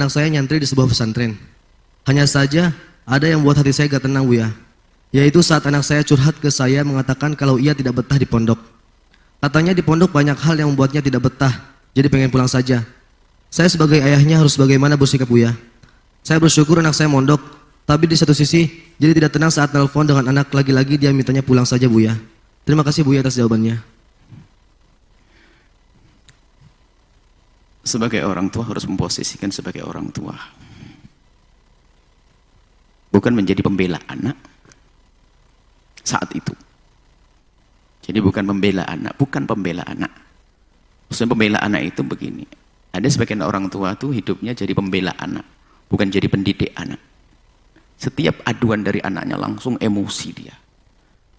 Anak saya nyantri di sebuah pesantren. Hanya saja ada yang buat hati saya gak tenang, Buya. Yaitu saat anak saya curhat ke saya mengatakan kalau ia tidak betah di pondok. Katanya di pondok banyak hal yang membuatnya tidak betah, jadi pengen pulang saja. Saya sebagai ayahnya harus bagaimana bersikap, Buya? Saya bersyukur anak saya mondok, tapi di satu sisi jadi tidak tenang saat telepon dengan anak, lagi-lagi dia mintanya pulang saja, Buya. Terima kasih, Buya, atas jawabannya. Sebagai orang tua harus memposisikan sebagai orang tua, bukan menjadi pembela anak saat itu. Jadi bukan pembela anak, bukan pembela anak. Maksudnya pembela anak itu begini, ada sebagian orang tua tuh hidupnya jadi pembela anak, bukan jadi pendidik anak. Setiap aduan dari anaknya langsung emosi dia,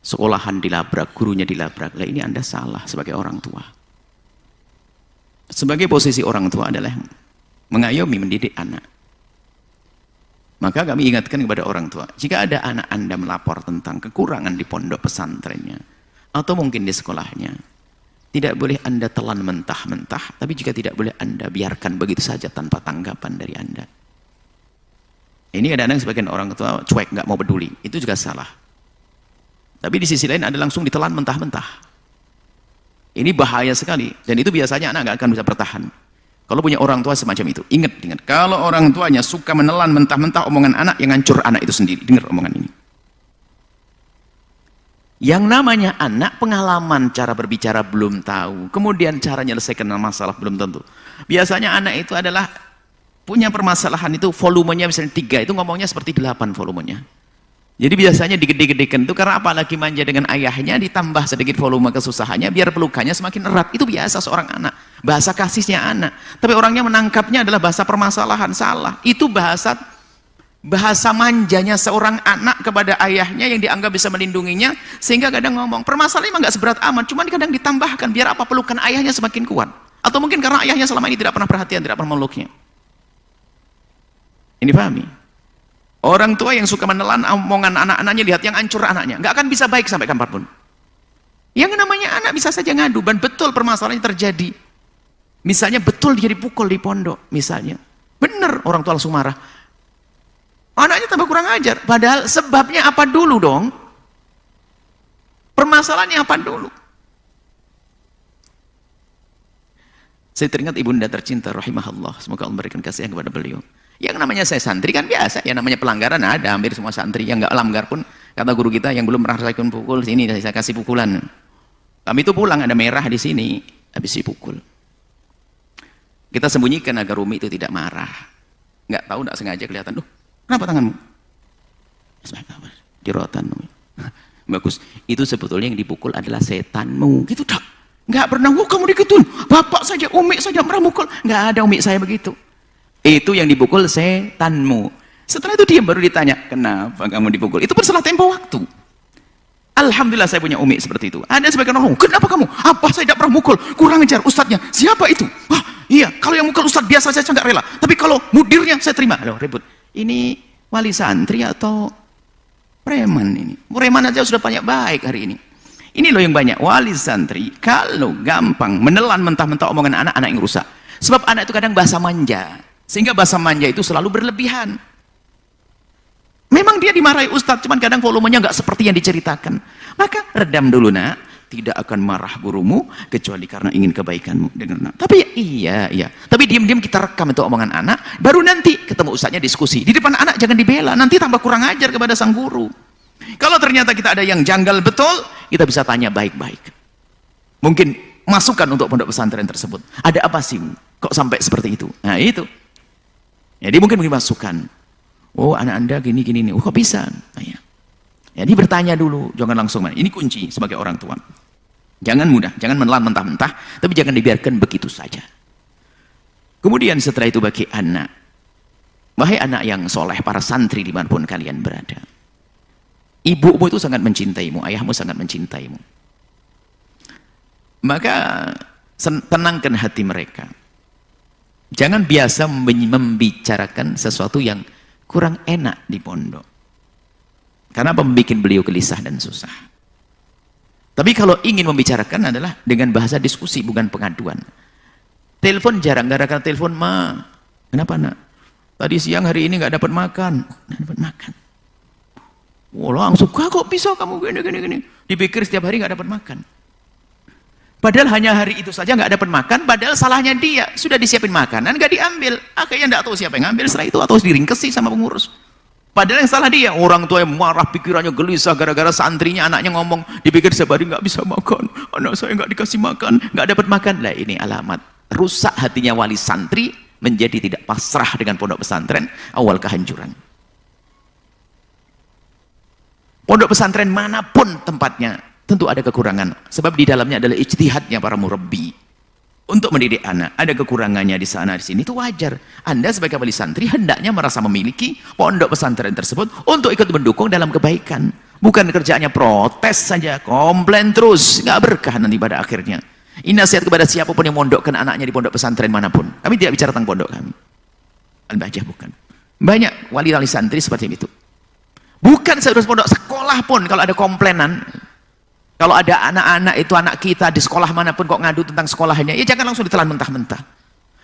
sekolahan dilabrak, gurunya dilabrak. Lah, ini Anda salah sebagai orang tua. Sebagai posisi orang tua adalah mengayomi, mendidik anak. Maka kami ingatkan kepada orang tua, jika ada anak Anda melapor tentang kekurangan di pondok pesantrennya, atau mungkin di sekolahnya, tidak boleh Anda telan mentah-mentah, tapi juga tidak boleh Anda biarkan begitu saja tanpa tanggapan dari Anda. Ini kadang-kadang sebagian orang tua cuek, nggak mau peduli, itu juga salah. Tapi di sisi lain Anda langsung ditelan mentah-mentah. Ini bahaya sekali, dan itu biasanya anak nggak akan bisa bertahan. Kalau punya orang tua semacam itu, ingat, kalau orang tuanya suka menelan mentah-mentah omongan anak, yang hancur anak itu sendiri. Dengar omongan ini. Yang namanya anak, pengalaman cara berbicara belum tahu, kemudian cara menyelesaikan masalah belum tentu. Biasanya anak itu adalah punya permasalahan itu volumenya misalnya 3, itu ngomongnya seperti 8 volumenya. Jadi biasanya digede-gedekan itu karena apalagi manja dengan ayahnya, ditambah sedikit volume kesusahannya biar pelukannya semakin erat. Itu biasa seorang anak, bahasa kasihnya anak. Tapi orangnya menangkapnya adalah bahasa permasalahan, salah. Itu bahasa manjanya seorang anak kepada ayahnya yang dianggap bisa melindunginya, sehingga kadang ngomong permasalahannya memang gak seberat amat, cuman kadang ditambahkan biar apa, pelukan ayahnya semakin kuat. Atau mungkin karena ayahnya selama ini tidak pernah perhatian, tidak pernah memeluknya. Ini pahami? Orang tua yang suka menelan omongan anak-anaknya, lihat yang hancur anaknya, nggak akan bisa baik sampai kapanpun. Yang namanya anak bisa saja ngadu, dan betul permasalahannya terjadi. Misalnya betul dia dipukul di pondok, misalnya. Benar, orang tua langsung marah. Anaknya tambah kurang ajar, padahal sebabnya apa dulu dong? Permasalahannya apa dulu? Saya teringat ibunda tercinta rahimahullah, semoga Allah memberikan kasih kepada beliau. Yang namanya saya santri kan biasa, yang namanya pelanggaran ada, hampir semua santri yang nggak langgar pun, kata guru kita yang belum pernah merasakan pukul, sini saya kasih pukulan. Kami itu pulang ada merah di sini, habis dipukul. Kita sembunyikan agar Umi itu tidak marah. Nggak tahu, nggak sengaja kelihatan, duh, kenapa tanganmu? Di rotan. Bagus, itu sebetulnya yang dipukul adalah setanmu. Gitu tak? Nggak pernah, kamu diketun, bapak saja, Umi saja pernah mukul. Nggak ada Umi saya begitu. Itu yang dipukul setanmu. Setelah itu dia baru ditanya, kenapa kamu dipukul? Itu pun setelah tempo waktu. Alhamdulillah saya punya umi seperti itu. Ada sebagian orang, kenapa kamu? Apa saya tidak pernah mukul? Kurang ajar ustadznya. Siapa itu? Wah, iya, kalau yang mukul ustadz biasa saja nggak rela. Tapi kalau mudirnya saya terima. Loh, ribut. Ini wali santri atau preman ini? Preman aja sudah banyak baik hari ini. Ini loh yang banyak. Wali santri, kalau gampang menelan mentah-mentah omongan anak-anak yang rusak. Sebab anak itu kadang bahasa manja. Sehingga bahasa manja itu selalu berlebihan. Memang dia dimarahi ustadz, cuman kadang volumenya nggak seperti yang diceritakan. Maka redam dulu nak, tidak akan marah gurumu kecuali karena ingin kebaikanmu. Dengar nak. Tapi iya. Tapi diam-diam kita rekam itu omongan anak, baru nanti ketemu ustadznya diskusi. Di depan anak jangan dibela, nanti tambah kurang ajar kepada sang guru. Kalau ternyata kita ada yang janggal betul, kita bisa tanya baik-baik. Mungkin masukan untuk pondok pesantren tersebut. Ada apa sih? Kok sampai seperti itu? Nah itu. Jadi mungkin masukan. Oh anak anda gini nih. Oh kok bisa? Nah, ya. Jadi bertanya dulu, jangan langsung. Ini kunci sebagai orang tua. Jangan mudah, jangan menelan mentah-mentah, tapi jangan dibiarkan begitu saja. Kemudian setelah itu bagi anak, wahai anak yang soleh, para santri dimanapun kalian berada, ibumu itu sangat mencintaimu, ayahmu sangat mencintaimu. Maka tenangkan hati mereka. Jangan biasa membicarakan sesuatu yang kurang enak di pondok. Karena membuat beliau gelisah dan susah. Tapi kalau ingin membicarakan adalah dengan bahasa diskusi, bukan pengaduan. Telepon jarang, gara-gara telepon, ma, kenapa nak? Tadi siang hari ini nggak dapat makan. Nggak dapat makan. Wah, langsung kok bisa kamu gini. Dipikir setiap hari nggak dapat makan. Padahal hanya hari itu saja nggak dapat makan, padahal salahnya dia. Sudah disiapin makanan, nggak diambil. Akhirnya nggak tahu siapa yang ngambil, setelah itu atau diringkesi sama pengurus. Padahal yang salah dia. Orang tua yang marah, pikirannya gelisah gara-gara santrinya, anaknya ngomong, dipikir setiap hari nggak bisa makan. Anak saya nggak dikasih makan, nggak dapat makan. Lah ini alamat rusak hatinya wali santri, menjadi tidak pasrah dengan pondok pesantren, awal kehancuran. Pondok pesantren manapun tempatnya, tentu ada kekurangan. Sebab di dalamnya adalah ijtihadnya para murabbi. Untuk mendidik anak, ada kekurangannya di sana, di sini, itu wajar. Anda sebagai wali santri, hendaknya merasa memiliki pondok pesantren tersebut untuk ikut mendukung dalam kebaikan. Bukan kerjaannya protes saja, komplain terus, nggak berkah nanti pada akhirnya. Ini nasihat kepada siapapun yang mondokkan anaknya di pondok pesantren manapun. Kami tidak bicara tentang pondok kami. Al-Bahjah bukan. Banyak wali-wali santri seperti itu. Bukan seharusnya pondok, sekolah pun kalau ada komplainan, kalau ada anak-anak itu anak kita di sekolah manapun kok ngadu tentang sekolahnya, ya jangan langsung ditelan mentah-mentah.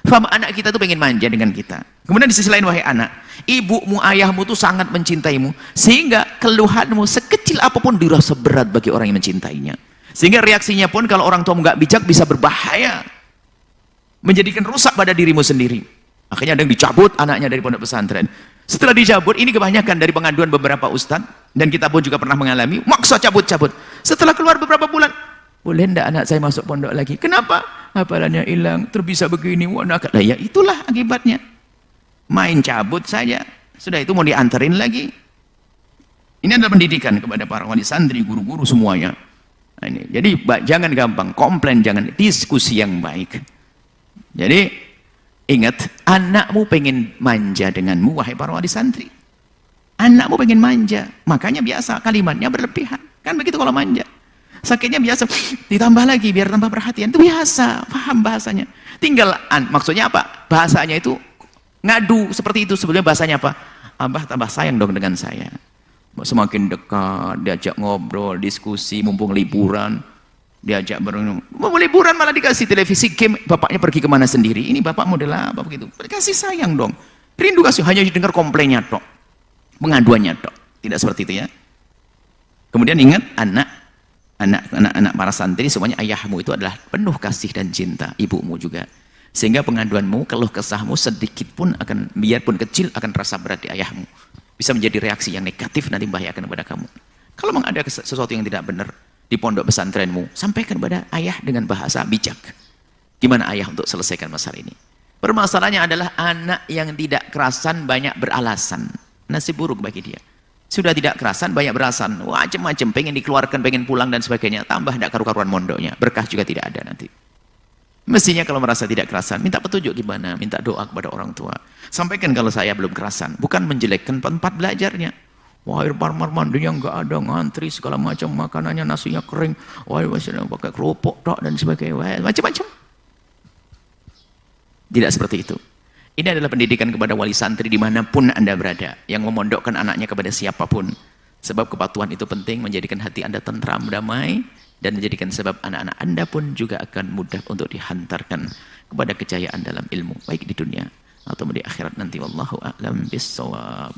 Faham, anak kita tuh pengen manja dengan kita. Kemudian di sisi lain, wahai anak, ibumu, ayahmu tuh sangat mencintaimu, sehingga keluhanmu sekecil apapun dirasa berat bagi orang yang mencintainya. Sehingga reaksinya pun kalau orang tuamu nggak bijak bisa berbahaya, menjadikan rusak pada dirimu sendiri. Akhirnya ada yang dicabut anaknya dari pondok pesantren. Setelah dicabut, ini kebanyakan dari pengaduan beberapa ustadz, dan kita pun juga pernah mengalami, maksa cabut-cabut. Setelah keluar beberapa bulan, boleh enggak anak saya masuk pondok lagi? Kenapa? Hafalannya hilang, terbisa begini, wanak. Nah, ya itulah akibatnya. Main cabut saja, sudah itu mau diantarin lagi. Ini adalah pendidikan kepada para wali santri, guru-guru semuanya. Nah, ini. Jadi jangan gampang, komplain, jangan, diskusi yang baik. Jadi ingat, anakmu pengen manja denganmu, wahai para wali santri. Anakmu pengen manja, makanya biasa kalimatnya berlebihan. Kan begitu kalau manja. Sakitnya biasa, ditambah lagi biar tambah perhatian. Itu biasa, paham bahasanya. Tinggal, maksudnya apa? Bahasanya itu ngadu seperti itu. Sebelumnya bahasanya apa? Abah tambah sayang dong dengan saya. Semakin dekat, diajak ngobrol, diskusi, mumpung liburan. Diajak liburan malah dikasih televisi, game, bapaknya pergi kemana sendiri. Ini bapak model apa begitu? Kasih sayang dong. Rindu kasih, hanya dengar komplainnya tok, pengaduannya tok. Tidak seperti itu ya. Kemudian ingat, anak para santri semuanya ayahmu itu adalah penuh kasih dan cinta, ibumu juga. Sehingga pengaduanmu, keluh kesahmu sedikit pun akan, biarpun kecil, akan terasa berat di ayahmu. Bisa menjadi reaksi yang negatif nanti membahayakan kepada kamu. Kalau memang ada sesuatu yang tidak benar di pondok pesantrenmu, sampaikan kepada ayah dengan bahasa bijak. Gimana ayah untuk selesaikan masalah ini? Permasalahannya adalah anak yang tidak kerasan banyak beralasan. Nasib buruk bagi dia. Sudah tidak kerasan banyak beralasan. Macam-macam, pengen dikeluarkan, pengen pulang dan sebagainya. Tambah tidak karu-karuan mondoknya. Berkah juga tidak ada nanti. Mestinya kalau merasa tidak kerasan, minta petunjuk gimana, minta doa kepada orang tua. Sampaikan kalau saya belum kerasan, bukan menjelekkan tempat belajarnya. Wah, kamar mandinya nggak ada, ngantri segala macam, makanannya nasinya kering, wah masih pakai kerupuk tok dan sebagainya, macam-macam. Tidak seperti itu. Ini adalah pendidikan kepada wali santri dimanapun Anda berada, yang memondokkan anaknya kepada siapapun. Sebab kepatuhan itu penting, menjadikan hati Anda tentram, damai, dan menjadikan sebab anak-anak Anda pun juga akan mudah untuk dihantarkan kepada kejayaan dalam ilmu, baik di dunia atau di akhirat nanti. Wallahu a'lam bissawab.